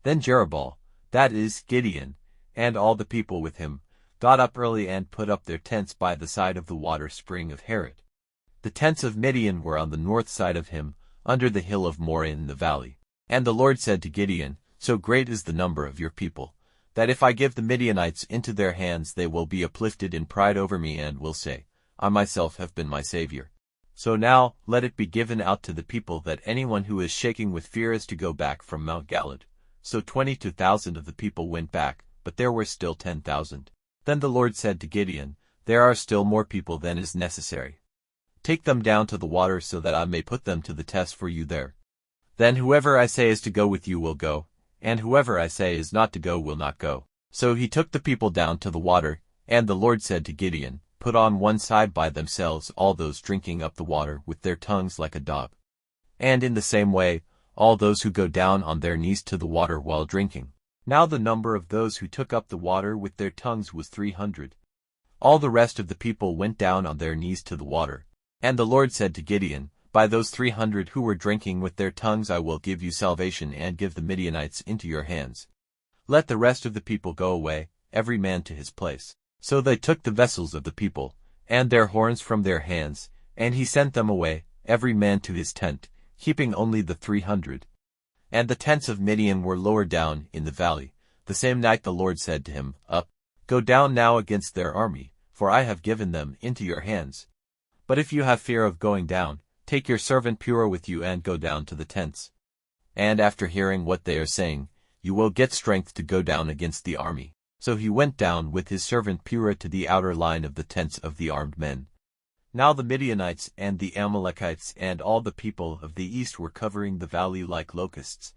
Then Jerubbaal, that is, Gideon, and all the people with him, got up early and put up their tents by the side of the water spring of Harod. The tents of Midian were on the north side of him, under the hill of Moreh in the valley. And the Lord said to Gideon, So great is the number of your people, that if I give the Midianites into their hands they will be uplifted in pride over me and will say, I myself have been my Savior. So now let it be given out to the people that anyone who is shaking with fear is to go back from Mount Galad. So 22,000 of the people went back, but there were still 10,000. Then the Lord said to Gideon, There are still more people than is necessary. Take them down to the water so that I may put them to the test for you there. Then whoever I say is to go with you will go, and whoever I say is not to go will not go. So he took the people down to the water, and the Lord said to Gideon, Put on one side by themselves all those drinking up the water with their tongues like a dog. And in the same way, all those who go down on their knees to the water while drinking. Now the number of those who took up the water with their tongues was 300. All the rest of the people went down on their knees to the water. And the Lord said to Gideon, By those 300 who were drinking with their tongues I will give you salvation and give the Midianites into your hands. Let the rest of the people go away, every man to his place. So they took the vessels of the people, and their horns from their hands, and he sent them away, every man to his tent, keeping only the 300. And the tents of Midian were lower down in the valley. The same night the Lord said to him, Up, go down now against their army, for I have given them into your hands. But if you have fear of going down, take your servant Purah with you and go down to the tents. And after hearing what they are saying, you will get strength to go down against the army. So he went down with his servant Purah to the outer line of the tents of the armed men. Now the Midianites and the Amalekites and all the people of the east were covering the valley like locusts.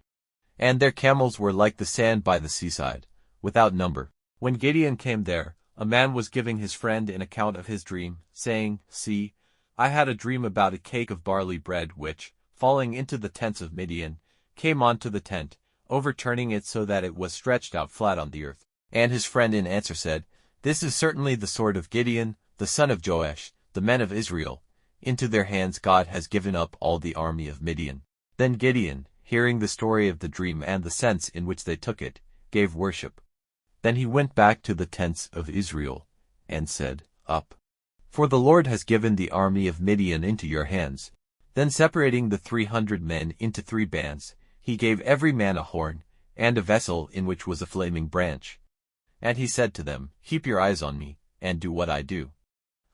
And their camels were like the sand by the seaside, without number. When Gideon came there, a man was giving his friend an account of his dream, saying, See, I had a dream about a cake of barley bread which, falling into the tents of Midian, came onto the tent, overturning it so that it was stretched out flat on the earth. And his friend in answer said, This is certainly the sword of Gideon, the son of Joash, the men of Israel. Into their hands God has given up all the army of Midian. Then Gideon, hearing the story of the dream and the sense in which they took it, gave worship. Then he went back to the tents of Israel, and said, Up. For the Lord has given the army of Midian into your hands. Then separating the 300 men into 3 bands, he gave every man a horn, and a vessel in which was a flaming branch. And he said to them, Keep your eyes on me, and do what I do.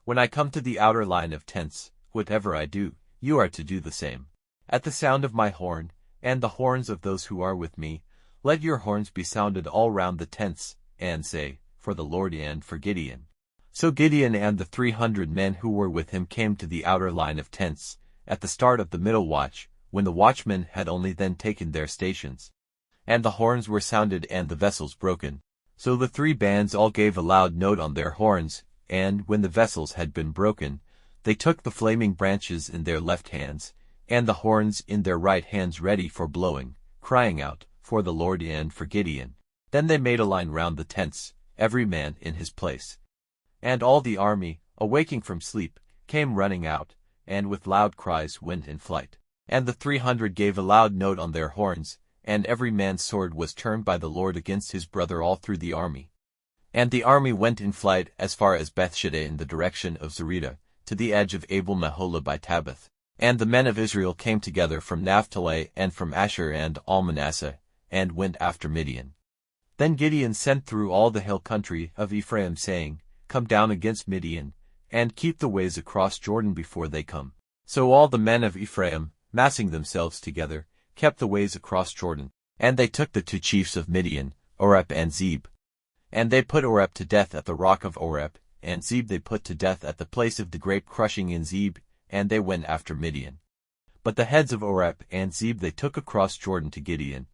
When I come to the outer line of tents, whatever I do, you are to do the same. At the sound of my horn, and the horns of those who are with me, let your horns be sounded all round the tents, and say, For the Lord and for Gideon. So Gideon and the 300 men who were with him came to the outer line of tents, at the start of the middle watch, when the watchmen had only then taken their stations. And the horns were sounded and the vessels broken. So the 3 bands all gave a loud note on their horns, and when the vessels had been broken, they took the flaming branches in their left hands, and the horns in their right hands ready for blowing, crying out, For the Lord and for Gideon. Then they made a line round the tents, every man in his place. And all the army, awaking from sleep, came running out, and with loud cries went in flight. And the 300 gave a loud note on their horns, and every man's sword was turned by the Lord against his brother all through the army. And the army went in flight as far as Bethshedah in the direction of Zerida, to the edge of Abel-Meholah by Tabbath. And the men of Israel came together from Naphtali and from Asher and all Manasseh, and went after Midian. Then Gideon sent through all the hill country of Ephraim, saying, Come down against Midian, and keep the ways across Jordan before they come. So all the men of Ephraim, massing themselves together, kept the ways across Jordan. And they took the 2 chiefs of Midian, Oreb and Zeb. And they put Oreb to death at the rock of Oreb, and Zeb they put to death at the place of the grape crushing in Zeb, and they went after Midian. But the heads of Oreb and Zeb they took across Jordan to Gideon,